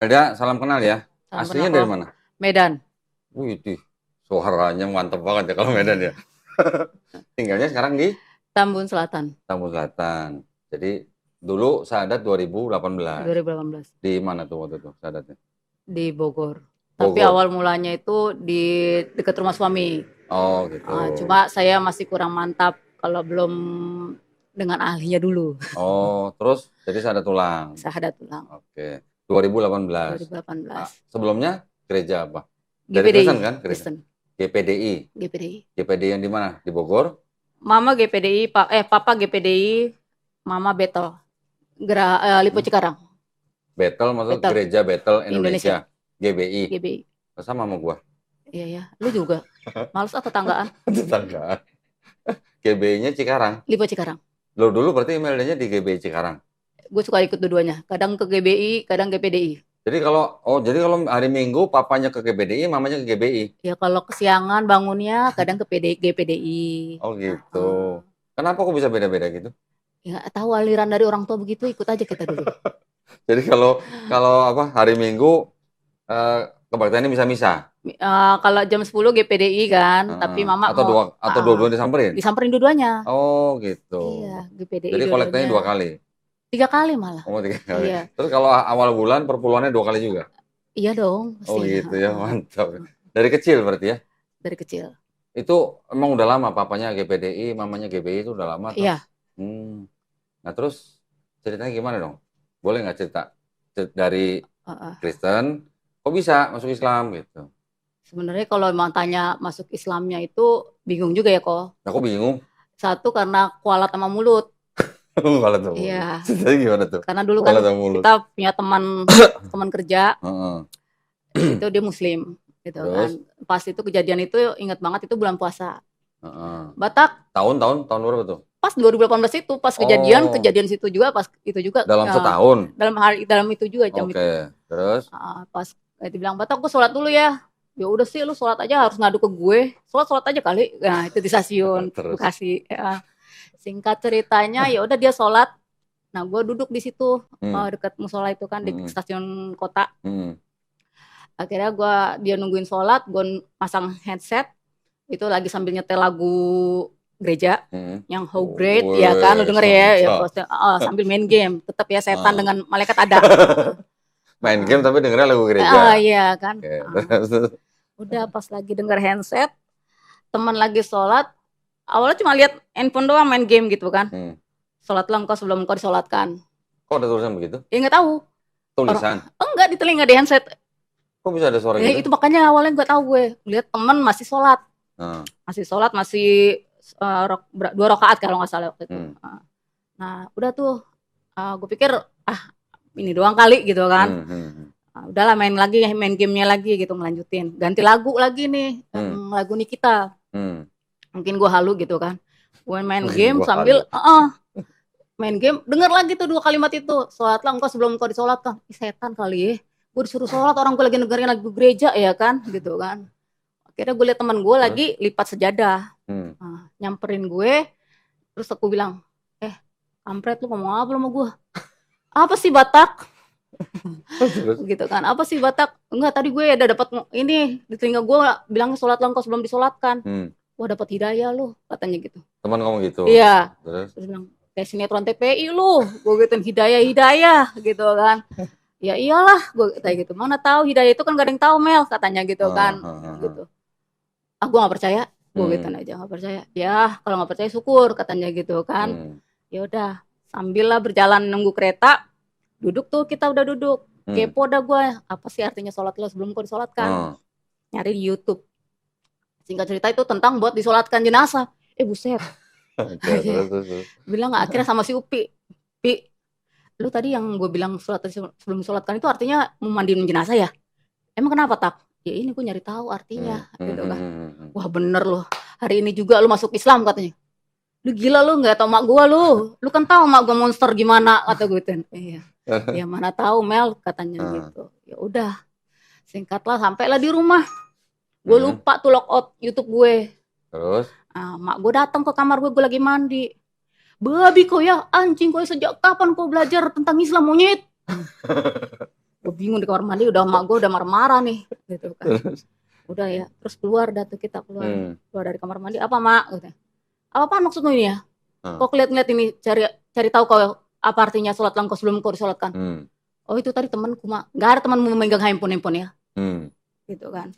Melda, salam kenal ya. Salam kenal Aslinya dari kok. mana? Medan, Wih, suaranya mantep banget ya kalau Medan ya. Tinggalnya sekarang di Tambun Selatan, Tambun Selatan. Jadi dulu Sadat 2018. 2018 Di mana tuh waktu itu Sadatnya? di Bogor. Tapi Bogor. awal mulanya itu di dekat rumah suami. Oh gitu. Cuma saya masih kurang mantap kalau belum dengan ahlinya dulu. Oh, terus jadi Sadat tulang. Sahadat tulang Oke. 2018. Ah, 2018. sebelumnya gereja apa? Dari Kristen GPDI, kan? Gereja. Kristen, GPDI. GPDI. GPDI yang di mana? Di Bogor? Mama GPDI, Papa GPDI, Mama Betel, Lipo Hmm? Cikarang, Betel maksud Betel, Gereja Betel Indonesia, Indonesia. GBI. GBI. Sama sama gua. Iya ya, lu juga. Males tetanggaan. Tetangga. GBI-nya Cikarang. Lipo Cikarang. Lo dulu berarti emailnya di GBI Cikarang. Gue suka ikut dua-duanya, kadang ke GBI, kadang GPDI. Jadi kalau hari Minggu papanya ke GBDI, mamanya ke GBI. Ya kalau kesiangan bangunnya kadang ke GPDI. Oh gitu. Heeh. Kenapa kok bisa beda-beda gitu? Ya tahu aliran dari orang tua begitu, ikut aja kita dulu. Jadi kalau kalau apa hari Minggu kebaktiannya misa-misa. Kalau jam 10 GPDI kan, tapi Heeh. mama Atau mau dua-duanya disamperin. disamperin dua-duanya. Oh gitu. Iya, GPDI Jadi kolektornya dua dua-duanya. kali. 3 kali malah. Oh tiga kali. Iya, Terus kalau awal bulan perpuluhannya dua kali juga. iya dong, Oh pasti. gitu ya, Heeh. mantap. Dari kecil berarti ya. Dari kecil. Itu emang udah lama papanya GPDI, mamanya GBI itu udah lama tuh. Iya. Hmm. Nah terus ceritanya gimana dong? Boleh nggak cerita dari Heeh. Kristen, kok bisa masuk Islam gitu? Sebenarnya kalau emang tanya masuk Islamnya itu bingung juga ya kok. Aku bingung. Satu karena kualat sama mulut. Malah tahu mulut. Iya, Ceritanya gimana tuh? karena dulu kan Malah tahu mulut. kita punya teman teman kerja Heeh. itu dia muslim gitu kan. Terus, Pas itu kejadian itu ingat banget itu bulan puasa. heeh. Batak Tahun berapa tuh? pas 2018 itu pas kejadian Oh, kejadian situ juga pas itu juga dalam setahun. dalam itu juga jam itu. Oke. Terus, Pas itu bilang Batak gue sholat dulu ya. Ya udah sih lu sholat aja harus ngadu ke gue. Sholat aja kali. Nah, itu di stasiun terus. Bekasi. Ya. Singkat ceritanya ya udah dia sholat. Nah, gue duduk di situ Hmm. dekat musola itu kan di Hmm. stasiun kota. Hmm. Akhirnya dia nungguin sholat, gue masang headset, itu lagi sambil nyetel lagu gereja Hmm. yang How Great, ya kan, lo Wes, denger ya, ya mantap. sambil main game, tetap ya setan Ah. dengan malaikat ada. Main game tapi dengernya lagu gereja. Iya kan. Oke. Terus. Udah pas lagi denger handset, teman lagi sholat, awalnya cuma lihat handphone doang main game gitu kan. Hmm. Sholatlah engkau sebelum engkau disolatkan. Kok ada tulisan begitu? Ya nggak tahu. Tulisan. Enggak di telinga di handset. Kok bisa ada suara gitu? Itu makanya awalnya gue tahu gue lihat temen masih sholat, Nah. masih 2 rakaat kalau nggak salah waktu itu. Hmm. Nah udah tuh, gue pikir ini doang kali gitu kan. Udahlah main gamenya lagi gitu, ngelanjutin ganti lagu lagi nih, lagu Nikita. Mungkin gue halu gitu kan, gue main game sambil main game denger lagi tuh 2 kalimat itu, sholatlah engkau sebelum engkau disolatkan. Setan kali ya, gue disuruh sholat orang gue lagi dengerin lagu gereja ya kan gitu kan. Akhirnya gue liat teman gue lagi lipat sejadah. Nyamperin gue, terus aku bilang, kampret lu ngomong apa sama gue? Apa sih Batak? Gitu kan, apa sih Batak? Enggak, tadi gue ada dapat ini di telinga gue bilang sholatlah engkau sebelum disolatkan. Wah dapat hidayah lu, katanya gitu. Teman ngomong gitu? Iya. Terus bilang, kayak sinetron TPI lu, gue gituin hidayah gitu kan. Ya iyalah, gue kayak gitu. Mana tahu hidayah itu kan gak ada yang tahu Mel, katanya gitu kan. Gitu. Gue gak percaya, gue gituin aja gak percaya. Ya kalau gak percaya syukur, katanya gitu kan. Ya udah, sambil lah berjalan nunggu kereta, duduk tuh kita udah duduk. Kepo dah gue, apa sih artinya sholat lo sebelum kau disolatkan? Nyari di YouTube. Singkat cerita itu tentang buat disolatkan jenazah. Buset. Bilang gak akhirnya sama si Upi, Pi, lu tadi yang gue bilang sebelum disolatkan itu artinya memandiin jenazah ya? Emang kenapa Tak? Ya ini gue nyari tahu artinya gitu kan. Wah bener loh, hari ini juga lu masuk Islam katanya. Lu gila lu, nggak tau mak gue lu kan tahu mak gue monster gimana, kata gue kan. Iya. Ya mana tahu Mel, katanya gitu. Ya udah, singkatlah sampailah di rumah. Gue lupa tuh logout YouTube gue. Terus? Mak gue datang ke kamar gue lagi mandi. Babi kau ya, anjing kau sejak kapan kau belajar tentang Islam monyet? Gue bingung di kamar mandi, udah mak gue udah marah-marah nih, gitu kan. Udah ya, terus keluar dah tuh kita keluar dari kamar mandi. Apa mak? Gitu. Apa maksudmu ini ya? Kok lihat-lihat ini cari tahu kau apa artinya sholat langkau sebelum kau disolatkan? Oh itu tadi temanku mak, nggak ada temanmu memegang handphone ya, gitu kan?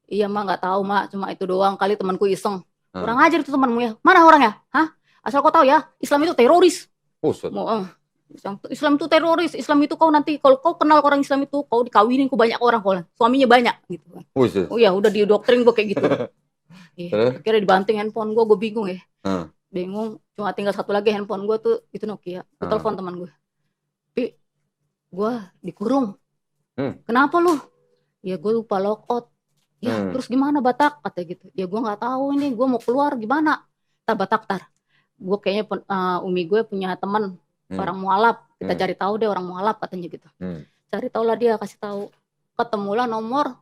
Iya mak nggak tahu mak, cuma itu doang kali temanku iseng. Kurang ajar itu temanmu ya, mana orangnya? Hah? Asal kau tahu ya, Islam itu teroris. Islam itu teroris, Islam itu kau nanti kalau kau kenal orang Islam itu kau dikawinin ke banyak orang kau, suaminya banyak gitu kan. Oh ya udah didoktrin gue kayak gitu. Akhirnya dibanting handphone gue bingung ya. Bingung, cuma tinggal satu lagi handphone gue tuh itu Nokia. Gue telepon teman gue. Pi, gue dikurung. Kenapa lu? Ya gue lupa logout. Ya terus gimana Batak? Kata gitu. Ya gue nggak tahu ini, gue mau keluar gimana? Batak. Gue kayaknya umi gue punya teman orang mualaf. Kita cari tahu deh orang mualaf katanya gitu. Cari tahu lah dia, kasih tahu. Ketemulah nomor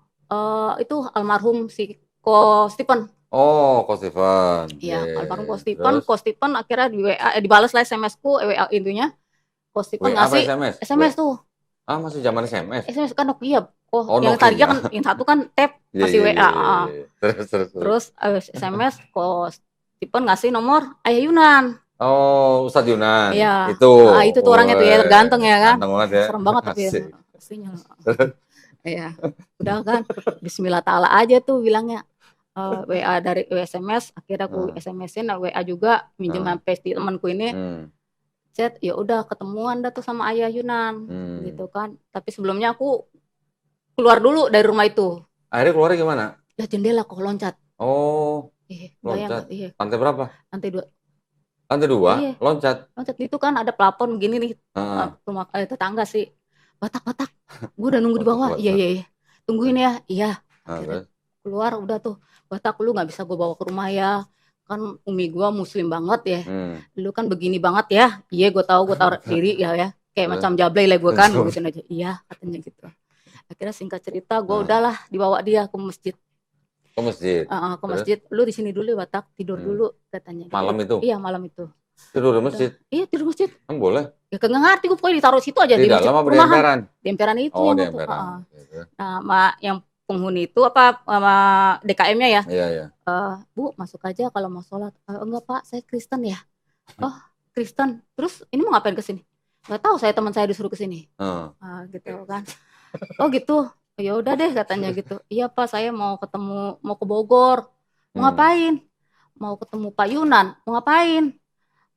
itu almarhum si Ko Stephen. Oh, Ko Stephen. Iya, almarhum Ko Stephen. Ko Stephen akhirnya di WA dibalas lah SMS-ku, WA intinya. Ko Stephen ngasih SMS tuh. Ah, masih zaman SMS. SMS kan Nokia. Yang tadinya kan yang satu kan tap masih WA. Terus SMS Ko Stephen ngasih nomor Ayah Yunan. Oh, Ustadz Yunan. Iya. Itu tuh orangnya tuh ya, ganteng ya kan. Ganteng banget ya. Serem banget tapi ya. Aslinya. Iya. Udah kan. Bismillah ta'ala aja tuh bilangnya. WA dari SMS, akhirnya aku SMS-in WA juga minjem HP temanku ini. Chat, ya udah ketemuan dah tuh sama Ayah Yunan gitu kan. Tapi sebelumnya aku keluar dulu dari rumah itu. Akhirnya keluarnya gimana? Ya jendela kok loncat. Oh. Loncat. Lantai berapa? Lantai 2. Lantai 2? Loncat. Loncat itu kan ada plafon begini nih. Rumah tetangga sih. Batak. Gue udah nunggu di bawah. Iya. Tungguin ya. Iya. Keluar udah tuh. Batak lu nggak bisa gue bawa ke rumah ya. Kan umi gue muslim banget ya. Lu kan begini banget ya. Iya gue tahu diri ya. Kayak macam jablay lah gue kan. Gue gituin aja. Iya katanya gitu. Akhirnya singkat cerita gue udahlah dibawa dia ke masjid. Ke masjid? Ke masjid. Lu di sini dulu Batak, tidur dulu katanya. Malam itu? Iya malam itu. Tidur di masjid? Iya tidur masjid. Kan boleh? Ya kagak ngerti gue pokoknya ditaruh situ aja. Di dalam apa di emperan? Di emperan itu. Oh di emperan. Nah yang penghuni itu apa sama DKM-nya ya? Iya. Bu masuk aja kalau mau sholat. Enggak Pak, saya Kristen ya. Oh Kristen. Terus ini mau ngapain kesini? Nggak tahu, saya teman saya disuruh kesini. Gitu kan. Oh gitu. Ya udah deh katanya gitu. Iya Pak, saya mau ke Bogor. Mau ngapain? Mau ketemu Pak Yunan. Mau ngapain?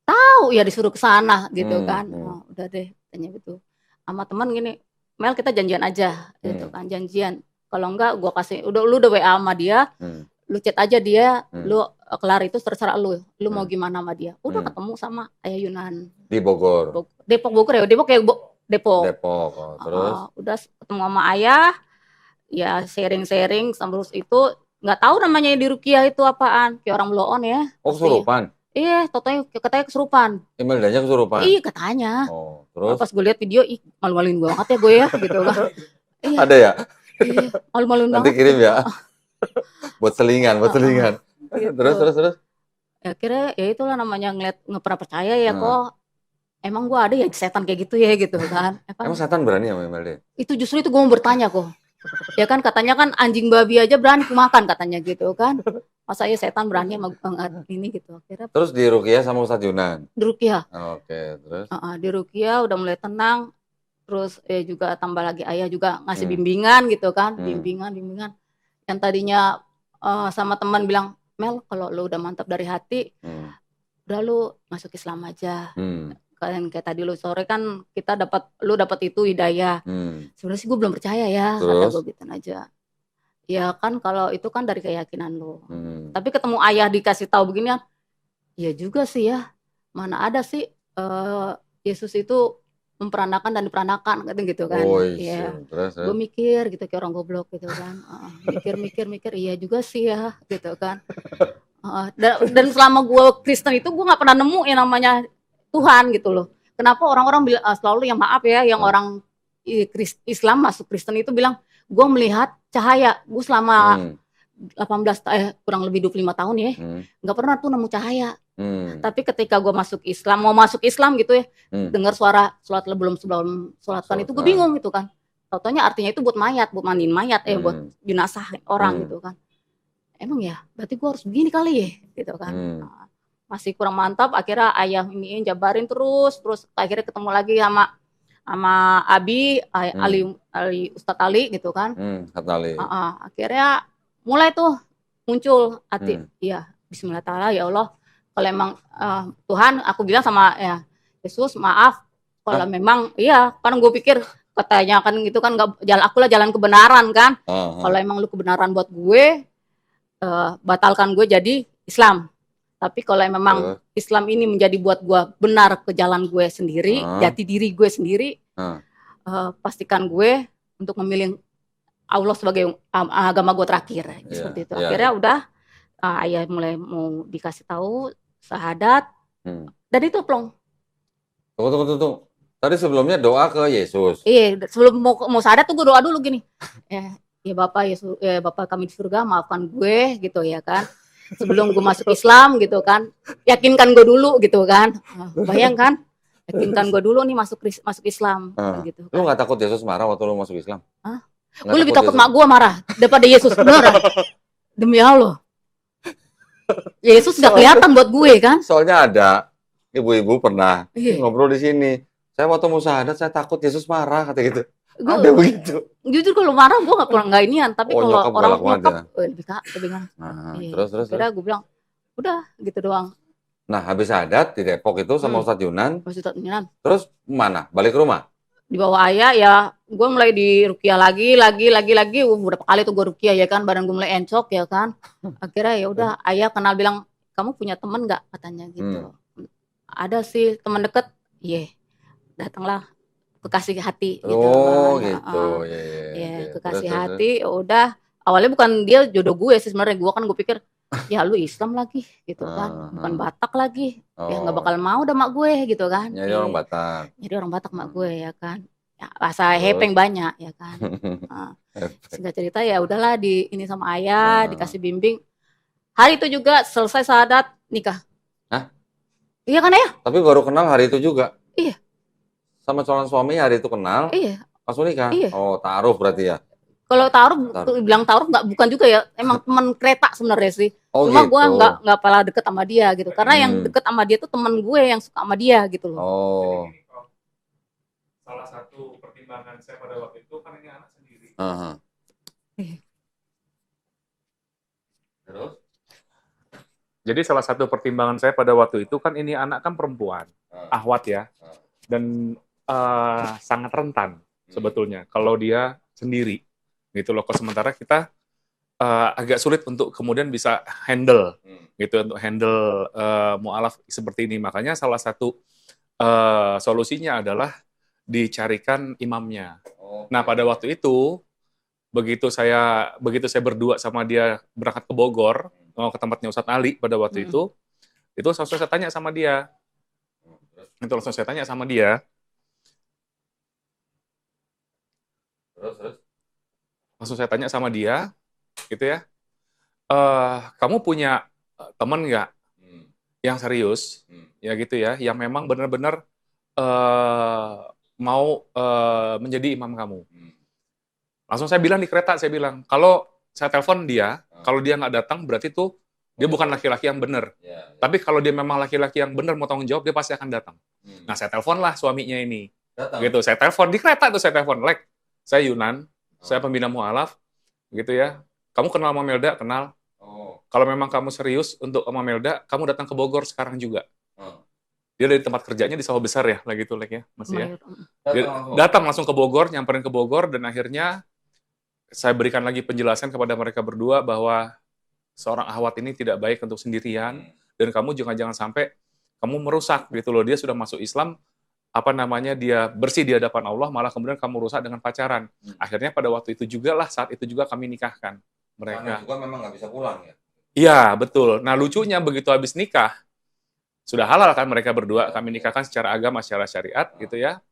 Tahu ya disuruh ke sana gitu kan. Udah deh katanya gitu. Sama teman gini, Mel kita janjian aja gitu kan, janjian. Kalau enggak gua kasih lu udah WA sama dia. Lu chat aja dia, lu kelar itu terserah lu mau gimana sama dia. Udah ketemu sama Ayah Yunan di Bogor. Depok Bogor ya, Depok. Terus udah ketemu sama Ayah, ya sharing terus itu nggak tahu namanya di Rukiah itu apaan, kayak orang blow on ya. Oh kesurupan? Iya, katanya kesurupan. Imaldanya kesurupan? Iya katanya. Oh terus? Pas gue lihat video, malu-maluin gue banget ya gue ya gitu kan. Iya. Ada ya? Iya, malu-maluin banget. Nanti kirim ya. buat selingan. Gitu. Terus? Ya akhirnya ya itulah namanya nggak pernah percaya ya kok. Emang gue ada ya setan kayak gitu ya gitu kan. Emang setan berani sama Imelda? Itu justru itu gue mau bertanya kok. Ya kan katanya kan anjing babi aja berani makan katanya gitu kan. Masa ya setan berani sama ini gitu. Akhirnya terus di Rukiah sama Ustadz Yunan? Di Rukiah. Oke, terus? Di Rukiah udah mulai tenang. Terus juga tambah lagi Ayah juga ngasih bimbingan gitu kan. Bimbingan. Yang tadinya sama teman bilang, Mel kalau lu udah mantap dari hati, udah lu masuk Islam aja. Kan kayak tadi lu sore kan lu dapat itu hidayah. Sebenarnya sih gue belum percaya ya, kata gue gitu aja. Ya kan kalau itu kan dari keyakinan lu. Tapi ketemu Ayah dikasih tahu beginian, ya juga sih ya. Mana ada sih Yesus itu memperanakan dan diperanakan gitu kan. Iya. Gue mikir gitu kayak orang goblok gitu kan. Mikir, iya juga sih ya gitu kan. Dan selama gue Kristen itu gue nggak pernah nemu yang namanya Tuhan gitu loh. Kenapa orang-orang bilang selalu yang maaf ya, yang orang Islam masuk Kristen itu bilang gue melihat cahaya. Gue selama kurang lebih 25 tahun ya, nggak pernah tuh nemu cahaya. Tapi ketika gue mau masuk Islam gitu ya, dengar suara sholat sebelum sholatan itu gue bingung gitu kan. Tau-taunya artinya itu buat mayat, buat mandiin mayat, buat jenazah orang gitu kan. Emang ya, berarti gue harus begini kali ya, gitu kan. Nah, masih kurang mantap, akhirnya ayah iniin jabarin terus akhirnya ketemu lagi sama Abi, Ustadz Ali gitu kan. Ustadz Ali. Akhirnya mulai tuh muncul hati, ya Bismillah ta'ala, ya Allah, kalau emang Tuhan, aku bilang sama ya Yesus, maaf kalau memang iya, kan gue pikir katanya kan gitu kan, aku lah jalan kebenaran kan. Kalau emang lu kebenaran buat gue, batalkan gue jadi Islam. Tapi kalau memang Islam ini menjadi buat gue benar ke jalan gue sendiri, jati diri gue sendiri, pastikan gue untuk memilih Allah sebagai agama gue terakhir, seperti itu. Akhirnya udah ayah mulai mau dikasih tahu syahadat, dan itu plong. Tunggu. Tadi sebelumnya doa ke Yesus. Iya, sebelum mau syahadat tuh gue doa dulu gini. Ya Bapak Yesus, Bapak kami di surga, maafkan gue gitu ya kan. Sebelum gue masuk Islam gitu kan, yakinkan gue dulu gitu kan. Bayangkan, yakinkan gue dulu nih masuk Islam gitu. Lu nggak takut Yesus marah waktu lu masuk Islam? Gue lebih takut mak gue marah daripada Yesus, beneran. Demi Allah. Yesus nggak kelihatan buat gue kan. Soalnya ada ibu-ibu pernah ngobrol di sini. Saya waktu mau syahadat saya takut Yesus marah kata gitu. Ada begitu. Jujur kalau marah gue nggak inian, tapi kalau orang nyokap lebih kan. Terus. Akhirnya gue bilang udah gitu doang. Nah habis syahadat di Depok itu sama Ustadz Yunan. Ustadz Yunan. Terus mana? Balik ke rumah? Di bawah ayah ya, gue mulai di rukiah lagi, beberapa kali tuh gue rukiah ya kan, badan gue mulai encok ya kan. Akhirnya ya udah ayah kenal, bilang kamu punya temen nggak katanya gitu. Ada sih teman deket, datanglah kekasih hati gitu. Gitu. Kekasih hati. Udah awalnya bukan dia jodoh gue sih sebenarnya, gue kan gue pikir ya lu Islam lagi gitu kan, bukan Batak lagi, ya nggak bakal mau dah mak gue gitu kan. Nyari orang Batak. Nyari orang Batak mak gue ya kan. Ya, rasa hepeng banyak ya kan. Singkat cerita ya udahlah ini sama ayah dikasih bimbing. Hari itu juga selesai syahadat nikah. Hah? Iya kan ya? Tapi baru kenal hari itu juga? Iya. Sama calon suami hari itu kenal? Iya. Langsung nikah? Iya. Oh, taruh berarti ya? Kalau taruh, bilang taruh bukan juga ya, emang teman kereta sebenarnya sih. Cuma gitu. Gue nggak pernah deket sama dia gitu, karena yang deket sama dia tuh teman gue yang suka sama dia gitu loh. Salah satu pertimbangan saya pada waktu itu kan ini anak sendiri. Terus? Jadi salah satu pertimbangan saya pada waktu itu kan ini anak kan perempuan, ahwat ya, dan sangat rentan sebetulnya kalau dia sendiri gitu loh. Sementara kita agak sulit untuk kemudian bisa handle gitu, untuk handle mu'alaf seperti ini. Makanya salah satu solusinya adalah dicarikan imamnya. Nah pada waktu itu begitu saya berdua sama dia berangkat ke Bogor, mau ke tempatnya Ustadz Ali pada waktu itu langsung saya tanya sama dia. Terus? Langsung saya tanya sama dia, gitu ya. Kamu punya teman nggak yang serius, ya gitu ya, yang memang benar-benar mau menjadi imam kamu? Langsung saya bilang di kereta, saya bilang, kalau saya telepon dia, kalau dia nggak datang, berarti tuh dia bukan laki-laki yang benar. Tapi kalau dia memang laki-laki yang benar, mau tanggung jawab, dia pasti akan datang. Nah, saya telepon lah suaminya ini. Gitu, saya telepon, di kereta tuh saya telepon, Lek, saya Yunan, saya pembina mu'alaf, gitu ya. Kamu kenal sama Melda? Kenal. Kalau memang kamu serius untuk sama Melda, kamu datang ke Bogor sekarang juga. Dia dari tempat kerjanya di Sawah Besar ya, lagi itu, Lek ya, masih ya. Dia datang langsung ke Bogor, nyamperin ke Bogor, dan akhirnya saya berikan lagi penjelasan kepada mereka berdua bahwa seorang ahwat ini tidak baik untuk sendirian, dan kamu jangan sampai kamu merusak gitu loh. Dia sudah masuk Islam, dia bersih di hadapan Allah, malah kemudian kamu rusak dengan pacaran. Akhirnya pada waktu itu juga lah, saat itu juga kami nikahkan mereka. Karena juga memang nggak bisa pulang ya? Iya, betul. Nah lucunya begitu habis nikah, sudah halal kan mereka berdua, kami nikahkan secara agama, secara syariat gitu ya.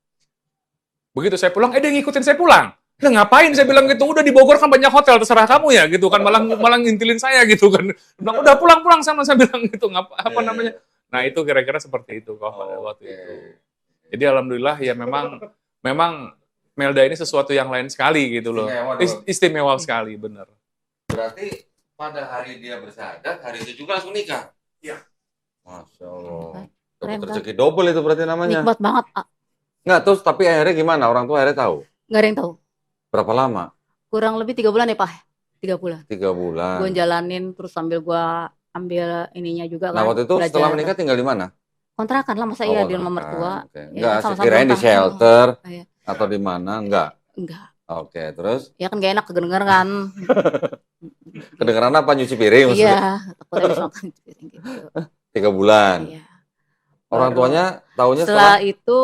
Begitu saya pulang, dia ngikutin saya pulang. Nah, ngapain saya bilang gitu, udah di Bogor kan banyak hotel, terserah kamu ya gitu kan, malah ngintilin saya gitu kan. Bilang, udah pulang sama saya bilang gitu, namanya. Nah itu kira-kira seperti itu kok pada waktu itu. Jadi alhamdulillah ya memang Melda ini sesuatu yang lain sekali gitu loh. Istimewa dong. Istimewa sekali, bener. Berarti pada hari dia bersyahadat, hari itu juga langsung nikah? Iya. Masya Allah. Keren, Dapat kan? rezeki double itu berarti namanya. Nikmat banget. Nggak, terus tapi akhirnya gimana? Orang tua akhirnya tahu? Nggak ada yang tahu. Berapa lama? Kurang lebih 3 bulan ya Pak. 3 bulan. 3 bulan. Gue jalanin terus sambil gue ambil ininya juga kan. Nah, waktu itu setelah menikah tinggal di mana? Kontrakan lah, masa iya di rumah mertua. Okay. Ya, Enggak, sama-sama sekirain di kontrakan. shelter Iya. atau di mana? Enggak. Enggak. Oke, terus Ya kan gak enak kedengeran kan. kedengeran apa, nyuci piring maksudnya? Iya, takutnya habis makan piring gitu. 3 bulan. Iya. Orang Baru tuanya tahunya setelah itu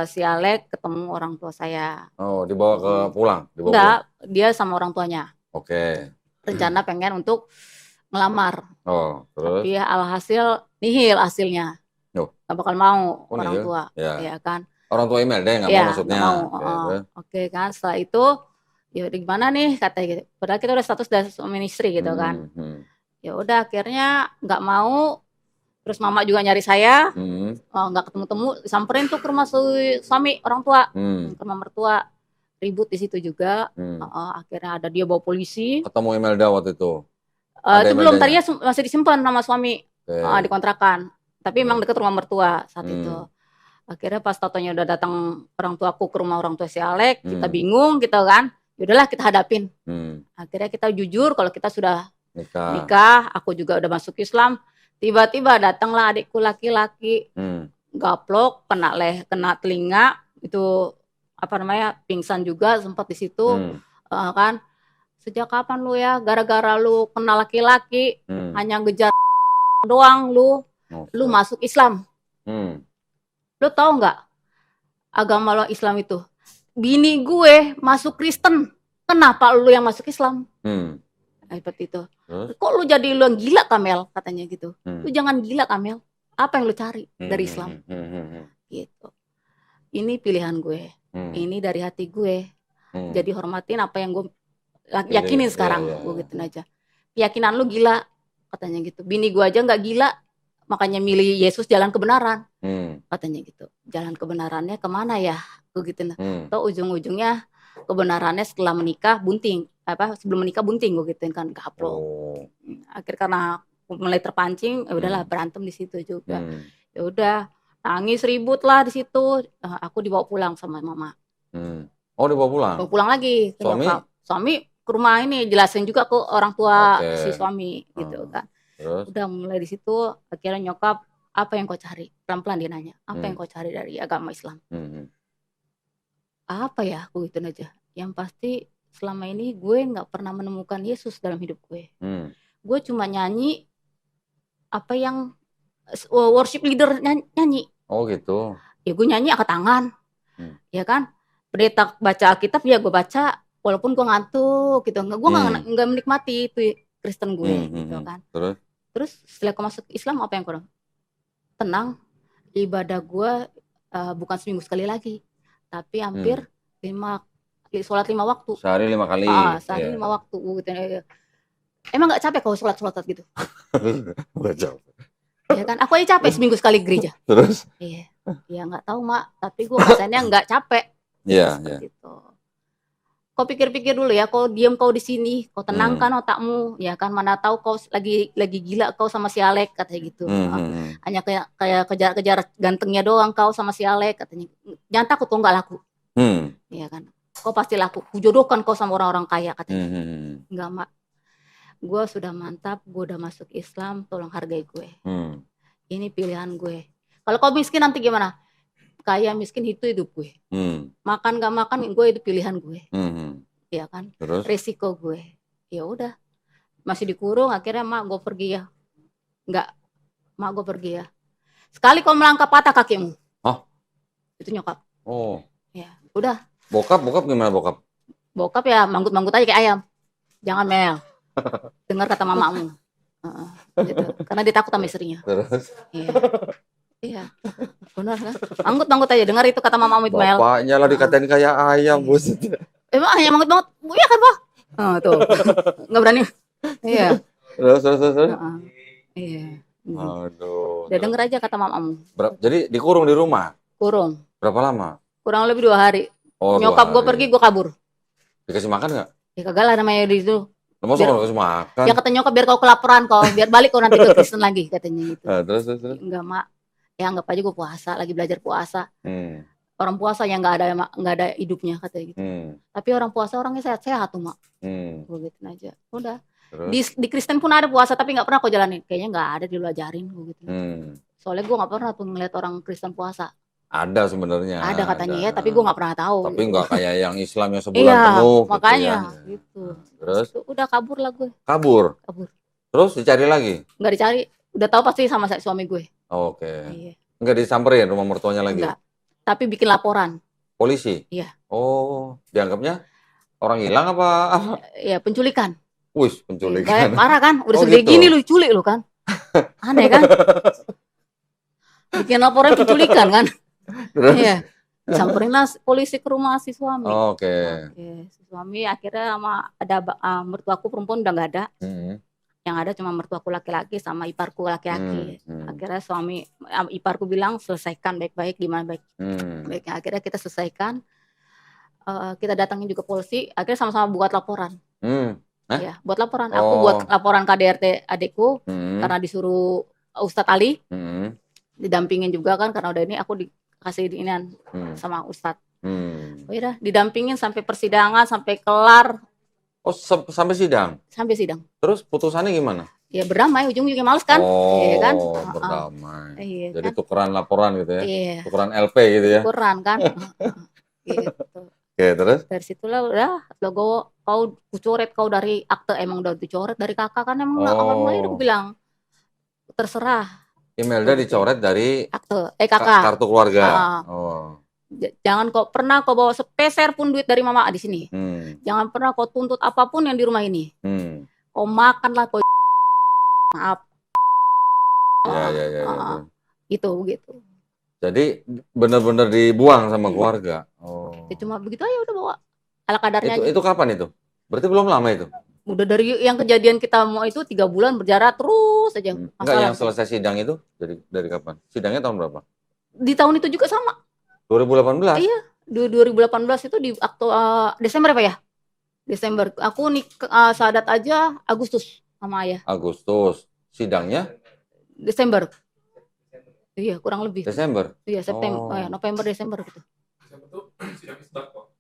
si Alek ketemu orang tua saya. Oh, dibawa ke pulang? Dibawa Enggak, dia sama orang tuanya. pulang. Oke. Rencana pengen untuk ngelamar. Oh, terus? Tapi alhasil nihil hasilnya. Oh. Gak bakal mau Oh, orang nihil? tua. Ya. Ya kan. Orang tua Imelda yang nggak Iya, mau maksudnya? nggak mau. Oke, terus? Oke kan, setelah itu ya udah gimana nih katanya gitu. Padahal kita udah status dari suami istri gitu kan. Ya udah akhirnya nggak mau. Terus mama juga nyari saya, nggak ketemu-temu, samperin tuh ke rumah suami orang tua, ke rumah mertua, ribut di situ juga. Akhirnya ada dia bawa polisi. Ketemu Imelda waktu itu? Itu belum, tadinya masih disimpan sama suami Okay. di kontrakan. Tapi emang deket rumah mertua saat itu. Akhirnya pas totonya udah datang orang tuaku ke rumah orang tua si Alek, kita bingung gitu kan. Yaudahlah kita hadapin. Akhirnya kita jujur kalau kita sudah nikah, aku juga udah masuk Islam. Tiba-tiba datanglah adikku laki-laki, gaplok, kena telinga, itu apa namanya, pingsan juga sempat di situ, kan. Sejak kapan lu ya, gara-gara lu kena laki-laki, hanya ngejar doang lu masuk Islam. Lu tahu nggak agama lo Islam itu? Bini gue masuk Kristen, kenapa lu yang masuk Islam? Seperti itu. Kok lu jadi lu yang gila Kamel, katanya gitu. Lu jangan gila Kamel. Apa yang lu cari dari Islam? Gitu. Ini pilihan gue. Ini dari hati gue. Jadi hormatin apa yang gue yakinin sekarang. Gue gituin aja. Keyakinan lu gila, katanya gitu. Bini gue aja nggak gila, makanya milih Yesus jalan kebenaran. Katanya gitu. Jalan kebenarannya kemana ya? Gue gituin. Atau ujung-ujungnya kebenarannya setelah menikah bunting. Sebelum menikah bunting, gue gituin kan, gaplok. Akhirnya karena mulai terpancing, ya udahlah berantem di situ juga. Ya udah, nangis ribut lah di situ. Aku dibawa pulang sama mama. Oh, dibawa pulang? Bawa pulang lagi. Suami ke rumah ini jelasin juga ke orang tua si suami gitu kan. Terus? Udah mulai di situ, akhirnya nyokap, apa yang kau cari? Pelan-pelan dia nanya, apa yang kau cari dari agama Islam? Apa ya, aku gituin aja. Yang pasti selama ini gue nggak pernah menemukan Yesus dalam hidup gue. Gue cuma nyanyi apa yang worship leader nyanyi. Oh gitu. Ya gue nyanyi angkat tangan, ya kan. Pendeta baca Alkitab ya gue baca, walaupun gue ngantuk gitu. Gue nggak menikmati itu Kristen gue, gitu kan. Terus setelah gue masuk Islam, apa yang kurang? Tenang, ibadah gue bukan seminggu sekali lagi, tapi hampir 5 sholat 5 waktu. Sehari 5 kali. Sehari 5 waktu gitu. Emang nggak capek kalau sholat gitu? Nggak capek. Ya kan, aku aja capek seminggu sekali gereja. Terus? Iya, ya nggak tahu mak, tapi gue rasanya nggak capek. Iya. Gitu. Kau pikir-pikir dulu ya, kau diam kau di sini, kau tenangkan otakmu, ya kan, mana tahu kau lagi gila kau sama si Alek, katanya gitu. Hanya kayak kejar-kejar gantengnya doang kau sama si Alek, katanya. Jangan takut kau nggak laku. Ya kan. Kau pasti laku, kujodohkan kau sama orang-orang kaya, katanya. Enggak mak, gue sudah mantap, gue udah masuk Islam, tolong hargai gue. Ini pilihan gue. Kalau kau miskin nanti gimana? Kaya miskin itu hidup gue. Makan gak makan gue itu pilihan gue. Ya kan? Terus? Resiko gue. Ya udah, masih dikurung, akhirnya mak gue pergi ya. Enggak, mak gue pergi ya. Sekali kau melangkah patah kakimu. Itu nyokap. Oh. Ya, udah. Bokap gimana bokap? Bokap ya manggut-manggut aja kayak ayam. Jangan Mel. Dengar kata mamamu. Gitu. Karena dia takut sama istrinya. Terus? Iya. Benar kan? Manggut-manggut aja, dengar itu kata mamamu itu Mel. Bapaknya lah dikatain kayak ayam, bos. Emang ayam manggut-manggut? Iya kan, Pak? Tuh. Enggak berani. Iya. Terus. Iya. Aduh. Udah denger aja kata mamamu. Jadi dikurung di rumah? Kurung. Berapa lama? Kurang lebih 2 hari. Oh, 2 Nyokap gue hari. pergi, gue kabur. Dikasih makan nggak? Ya kagak lah namanya di itu. Masa Biar- kalau kasih makan? Ya kata nyokap biar kau kelaparan kau, biar balik kau nanti ke Kristen lagi katanya gitu. Terus. Enggak mak, ya anggap aja gue puasa, lagi belajar puasa. Hmm. Orang puasa yang nggak ada hidupnya katanya gitu. Tapi orang puasa orangnya sehat-sehat tuh mak. Gue gitu aja. Udah. Di Kristen pun ada puasa tapi nggak pernah kau jalanin. Kayaknya nggak ada di lu ajarin gue gitu. Soalnya gue nggak pernah tuh ngeliat orang Kristen puasa. Ada sebenarnya. Ada katanya ya, tapi gue nggak pernah tahu. Tapi nggak kayak yang Islam yang sebulan iya, penuh. Makanya gitu. Ya. Gitu. Terus? Udah kabur lah gue. Kabur. Terus dicari lagi? Nggak dicari. Udah tahu pasti sama suami gue. Oke. Iya. Nggak disamperin rumah mertuanya lagi? Enggak. Tapi bikin laporan. Polisi? Iya. Oh, dianggapnya orang hilang apa? Iya, penculikan. Wih, penculikan. Parah kan? Udah segede gitu. gini lu culik lu kan? Aneh kan? Bikin laporan penculikan kan? Terus? Iya. Samperin lah polisi ke rumah si suami. Oke. Si suami akhirnya sama ada mertuaku perempuan udah nggak ada. Yang ada cuma mertuaku laki-laki sama iparku laki-laki. Akhirnya suami iparku bilang selesaikan baik-baik gimana baiknya. Akhirnya kita selesaikan. Kita datangin juga polisi. Akhirnya sama-sama buat laporan. Ya, buat laporan. Aku buat laporan KDRT adikku karena disuruh Ustadz Ali. Didampingin juga kan karena udah ini aku dikasih inian sama Ustadz. Udah didampingin sampai persidangan sampai kelar. Oh, sampai sidang? Sampai sidang. Terus putusannya gimana? Ya berdamai, ujung-ujungnya males kan? Oh, iya kan? berdamai. Iya, jadi kan? tukeran laporan gitu ya? Iya. Tukeran LP gitu ya? Tukeran kan? Gitu. Oke, terus? Dari situlah udah logo kau coret kau dari akte emang udah dicoret dari kakak kan emang awal mulai udah bilang terserah. Imelda dicoret dari akte kakak. Kartu keluarga. Jangan kau pernah kau bawa sepeser pun duit dari mama di sini. Jangan pernah kau tuntut apapun yang di rumah ini. Kau makanlah kau maaf. Ya. Gitu. Jadi benar-benar dibuang sama keluarga. Ya cuma begitu aja udah bawa. Ala kadarnya aja. Itu kapan itu? Berarti belum lama itu? Udah dari yang kejadian kita mau itu 3 bulan berjarak terus aja. Enggak, yang selesai sidang itu dari kapan? Sidangnya tahun berapa? Di tahun itu juga sama. 2018? Iya, 2018 itu di Desember apa ya? Desember. Aku syahadat aja Agustus sama ayah. Agustus. Sidangnya? Desember. Iya, kurang lebih. Desember? Iya, September, November, Desember gitu.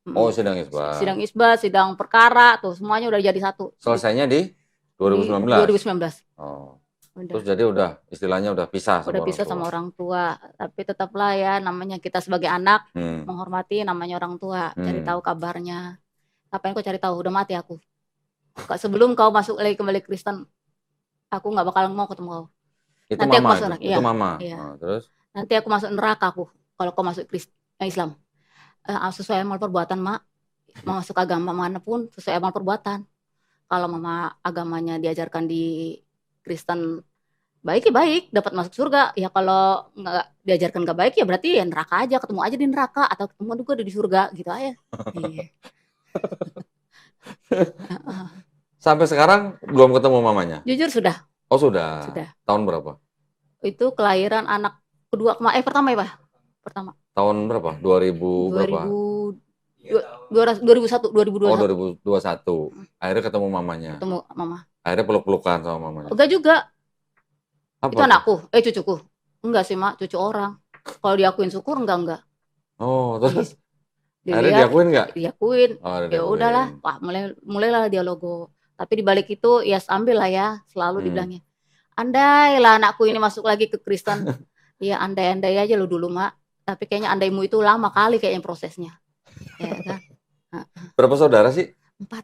Oh, sidang isbat. Sidang isbat, sidang perkara, tuh semuanya udah jadi satu. Selesainya di 2019? 2019. Oh. Udah. Terus jadi udah istilahnya udah pisah sama orang tua. Tapi tetaplah ya namanya kita sebagai anak menghormati namanya orang tua, cari tahu kabarnya. Apa yang kau cari tahu? Udah mati aku. Sebelum kau masuk lagi kembali Kristen, aku nggak bakal mau ketemu kau. Itu nanti mama. Aku masuk, itu mama. Iya. Terus? Nanti aku masuk neraka aku kalau kau masuk Islam. Sesuai amal perbuatan mak. Mau masuk agama manapun sesuai amal perbuatan. Kalau mama agamanya diajarkan di Kristen baik ya baik, dapat masuk surga. Ya kalau nggak diajarkan nggak baik ya berarti ya neraka aja, ketemu aja di neraka atau ketemu juga di surga gitu aja. Iya. Sampai sekarang belum ketemu mamanya? Jujur sudah. Oh sudah. Tahun berapa? Itu kelahiran anak kedua pertama ya Pak? Pertama. Tahun berapa? 2000 berapa? 2001, 2021. Oh 2021. Akhirnya ketemu mamanya. Ketemu mama. Akhirnya peluk-pelukan sama mamanya. Enggak juga. Apa itu anakku, cucuku. Enggak sih mak, cucu orang. Kalau diakuin syukur enggak. Oh terus? Akhirnya diakuin nggak? Diakuin. Ya udahlah, Pak, mulailah dialogo. Tapi dibalik itu ya ambil lah ya, selalu dibilangnya. Andai lah anakku ini masuk lagi ke Kristen. Ya andai-andai aja lo dulu mak. Tapi kayaknya andaimu itu lama kali kayaknya prosesnya. Ya kan? Berapa saudara sih? 4.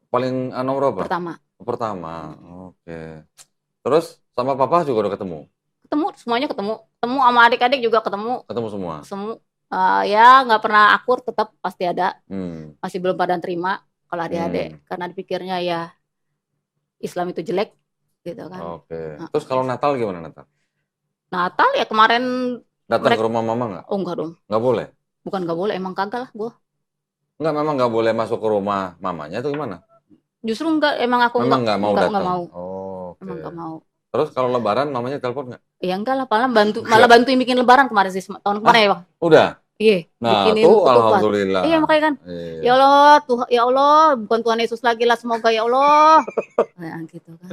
Paling nomor berapa? Pertama. Oke. Terus sama papa juga udah ketemu? Semuanya ketemu. Ketemu sama adik-adik juga ketemu. Ketemu semua? Ya nggak pernah akur, tetap pasti ada. Masih belum pada terima kalau adik-adik. Karena dipikirnya ya Islam itu jelek gitu kan. Oke. Terus kalau Natal gimana Natal? Natal ya kemarin datang ke rumah mama nggak? Oh enggak dong. Nggak boleh? Bukan nggak boleh, emang kagak lah gue. Enggak, memang nggak boleh masuk ke rumah mamanya itu gimana? Justru enggak, emang aku memang nggak mau datang. Enggak mau. Oh, emang nggak mau. Terus kalau Lebaran mamanya telepon nggak? Ya enggak lah, malah bantuin bikin Lebaran kemarin sih tahun kemarin ya Bang. Udah? Iya, Nah, bikinin tuh ketupat. alhamdulillah. Iya makanya kan, Iya. ya Allah, ya Allah, bukan Tuhan Yesus lagi lah semoga ya Allah. Nah, gitu kan.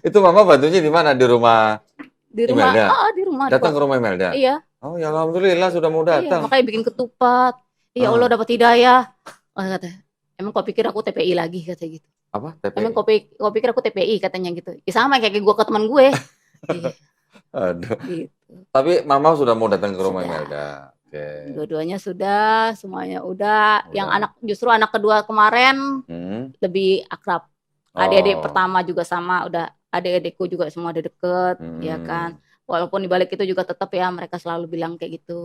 Itu Mama bantunya di mana? Di rumah Di rumah, Imelda? di rumah. Datang ke rumah Imelda? Iya, Oh ya alhamdulillah sudah mau iya, datang. makanya bikin ketupat. Ya Allah dapat hidayah. Kata, emang kau pikir aku TPI lagi kata gitu. Apa? TPI? Emang kau pikir aku TPI katanya gitu. Ya sama kayak gue ke teman gue. Iya, Aduh. gitu. Tapi Mama sudah mau datang ke rumah Sudah. Imelda. Oke. Dua-duanya sudah, semuanya udah. Yang Udah. justru anak kedua kemarin lebih akrab. Adik-adik Oh. pertama juga sama, udah adik-adikku juga semua udah deket, ya kan. Walaupun dibalik itu juga tetap ya mereka selalu bilang kayak gitu,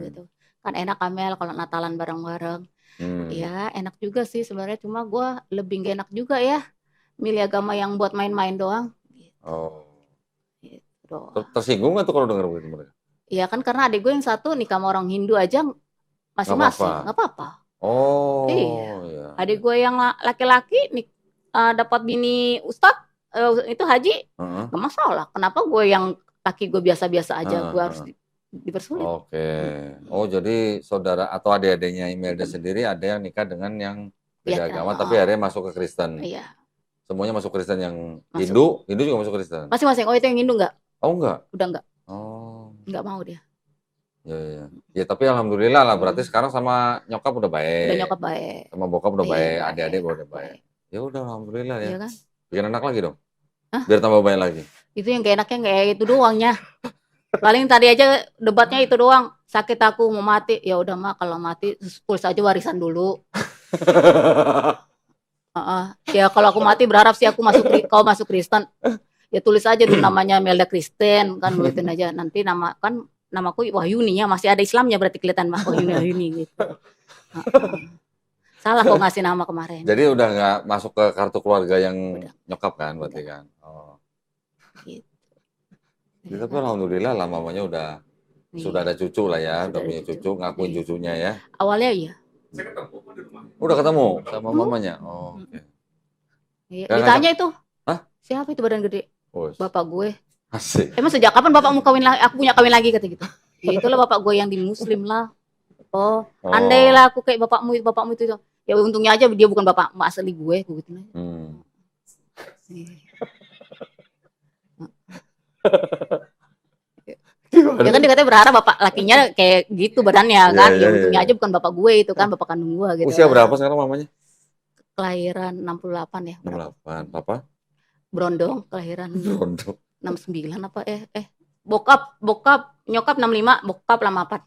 gitu. Kan enak Amel kalau Natalan bareng-bareng. Ya enak juga sih sebenarnya, cuma gue lebih gak enak juga ya milih agama yang buat main-main doang. Oh. Gitu doang. Tersinggung nggak tuh kalau denger begitu mereka? Iya kan karena adik gue yang satu nikah sama orang Hindu aja masing-masing, nggak apa-apa. Oh. Iya. Adik gue yang laki-laki dapat bini ustadz itu haji, nggak masalah. Kenapa gue yang laki gue biasa-biasa aja, gue harus dipersulit. Oke. Oh jadi saudara atau adik-adiknya Imelda sendiri ada yang nikah dengan yang beda agama, tapi akhirnya masuk ke Kristen. Iya. Semuanya masuk Kristen yang Masuk. Hindu juga masuk Kristen. Masing-masing. Oh itu yang Hindu nggak? Oh enggak? Udah nggak. Oh. Nggak mau dia. Ya. Ya tapi alhamdulillah lah, berarti sekarang sama nyokap udah baik. Udah nyokap baik. Sama bokap udah baik, Iya, adik-adik udah baik. Ya udah alhamdulillah ya. Iya kan? Bikin anak lagi dong. Hah? Biar tambah banyak lagi. Itu yang gak enaknya kayak itu doangnya. Paling tadi aja debatnya itu doang. Sakit aku mau mati, ya udah mah kalau mati tulis aja warisan dulu. Ya kalau aku mati berharap sih kau masuk Kristen. Ya tulis aja dulu namanya Melda Kristen kan, tulisin aja nanti namaku Wahyuni ya, masih ada Islamnya berarti kelihatan mah Wahyuni gitu. Salah kok ngasih nama kemarin. Jadi udah nggak masuk ke kartu keluarga yang nyokap kan berarti kan. Oh. Gitu. Ya, tapi alhamdulillah lah mamanya udah sudah ada cucu lah ya, udah punya cucu, ngakuin cucunya ya. Awalnya iya. Saya ketemu di rumah. Udah ketemu sama mamanya. Oh, oke. Iya. Ditanya itu. Hah? Siapa itu badan gede? Bapak gue. Asik. Emang sejak kapan bapakmu kawin lagi? Aku punya kawin lagi kata gitu. Ya itulah bapak gue yang di Muslim lah. Oh. Andailah aku kayak bapakmu itu. Ya untungnya aja dia bukan bapak asli gue gitu. Ya kan dia katanya berharap bapak lakinya kayak gitu badannya kan. Ya untungnya aja bukan bapak gue itu kan, bapak kandung gue gitu. Usia berapa sekarang mamanya? Kelahiran 68 ya. 68. Papa? Brondong, kelahiran Brondong. 69 apa bokap nyokap 65, bokap 84.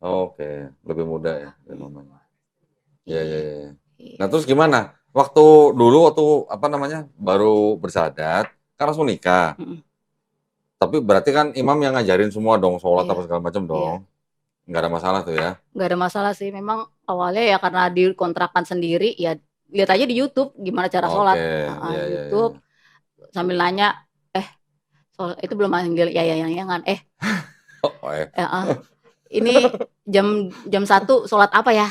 Oke, lebih muda ya dari mamanya. Iya. Nah, terus gimana? Waktu baru bersahadat, kan langsung nikah. Tapi berarti kan imam yang ngajarin semua dong, sholat apa segala macam dong. Nggak ada masalah tuh ya? Nggak ada masalah sih, memang awalnya ya karena dikontrakan sendiri, ya lihat aja di YouTube gimana cara sholat. YouTube. Sambil nanya, itu belum manggil yang ini jam 1 sholat apa ya?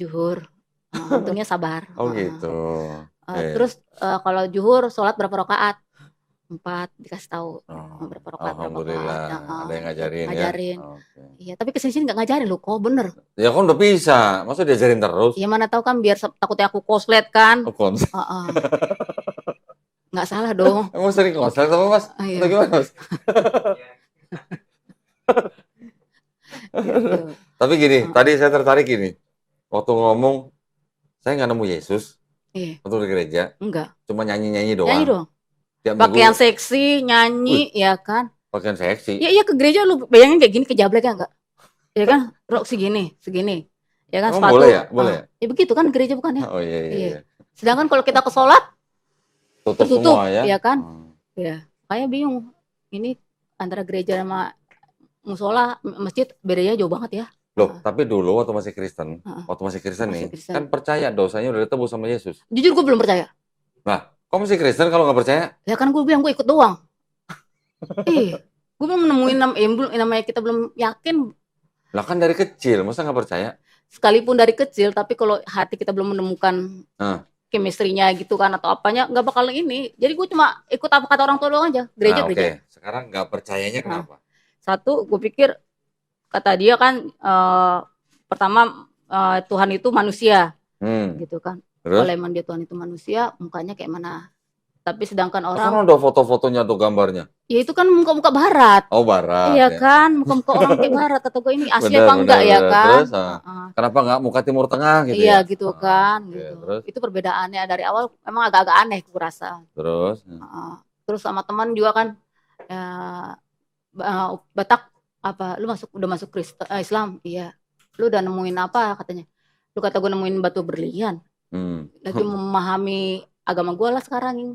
Zuhur. Untungnya sabar. Oh gitu. Terus kalau zuhur sholat berapa rakaat? 4 dikasih tahu. Berapa rakaat? Alhamdulillah. Ada yang ngajarin. Iya, tapi kesini nggak ngajarin loh, kok bener. Ya kan udah bisa, masa diajarin terus? Ya mana tahu kan, biar takutnya aku koslet kan. Nggak salah dong. Emang sering konslet apa mas? Atau gimana mas? Gitu. Tapi gini, tadi saya tertarik gini. Waktu ngomong, saya nggak nemu Yesus. Waktu di gereja. Enggak. Cuma nyanyi-nyanyi doang. Nyanyi doang. Pakaian seksi, nyanyi, ya kan? Pakaian seksi? Iya ke gereja lu bayangin kayak gini, kejablek ya enggak? Ya kan? Rok segini. Ya kan, sepatu. Boleh ya? Boleh ya? Ya begitu kan gereja bukan ya? Oh iya. Sedangkan kalau kita ke sholat, tertutup semua ya? Ya kan? Ya, kayak bingung. Ini antara gereja sama musola, masjid bedanya jauh banget ya. Loh, tapi dulu waktu masih Kristen nih, kan percaya dosanya udah ditebus sama Yesus. Jujur gue belum percaya. Nah, kok masih Kristen kalau nggak percaya? Ya kan gue bilang gue ikut doang. Gue belum nemuin namanya, kita belum yakin. Lah kan dari kecil, masa nggak percaya? Sekalipun dari kecil, tapi kalau hati kita belum menemukan chemistry-nya gitu kan atau apanya, nggak bakal ini. Jadi gue cuma ikut apa kata orang tua doang aja, gereja. Oke. Sekarang nggak percayanya kenapa? Satu, gue pikir kata dia kan pertama Tuhan itu manusia, gitu kan. Terus? Kalau emang dia Tuhan itu manusia, mukanya kayak mana? Tapi sedangkan orang, Kan ada foto-fotonya tuh gambarnya. ya itu kan muka-muka barat. Oh, barat. Iya Ya. kan, muka-muka orang kayak barat. Kata gue ini asli Bener, apa enggak ya bener. kan? Terus, kenapa nggak muka Timur Tengah gitu Iya ya? gitu kan. Oke, Gitu. terus? Itu perbedaannya dari awal memang agak-agak aneh gue rasa. Terus? Terus sama teman juga kan, Batak apa? Lu udah masuk Islam? Iya. Lu udah nemuin apa katanya? Lu kata gue nemuin batu berlian. Lagi memahami agama gue lah sekarang,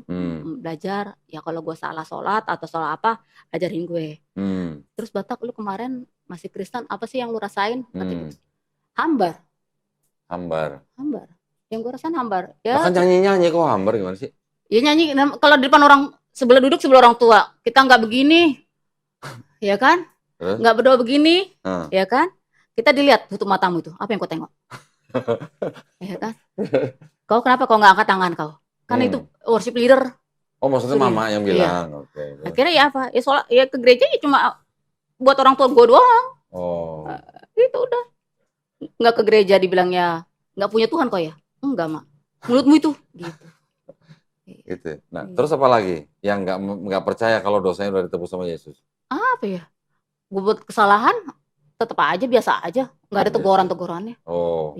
belajar. Ya kalau gue salah sholat atau salah apa, ajarin gue. Terus Batak, lu kemarin masih Kristen, apa sih yang lu rasain? Katanya gitu. Hambar. Yang gue rasain hambar. Ya. Bahkan nyanyi kok hambar gimana sih? Ya nyanyi, kalau di depan orang sebelah orang tua, kita nggak begini, ya kan? Nggak berdoa begini, ya kan? Kita dilihat tutup matamu itu, apa yang kau tengok? Ya kan? Kau kenapa kau nggak angkat tangan kau? Kan itu worship leader. Oh, maksudnya mama yang bilang. Iya. Oke. Akhirnya ya apa? Ya sholat, ya ke gereja ya cuma buat orang tua gue doang. Oh. Itu udah. Nggak ke gereja dibilangnya nggak punya Tuhan kau ya? Enggak, Mak. Mulutmu itu. Gitu. Nah, terus apa lagi yang nggak percaya kalau dosanya udah ditebus sama Yesus? Apa ya? Gue buat kesalahan tetap aja biasa aja, nggak ada teguran-tegurannya. Oh.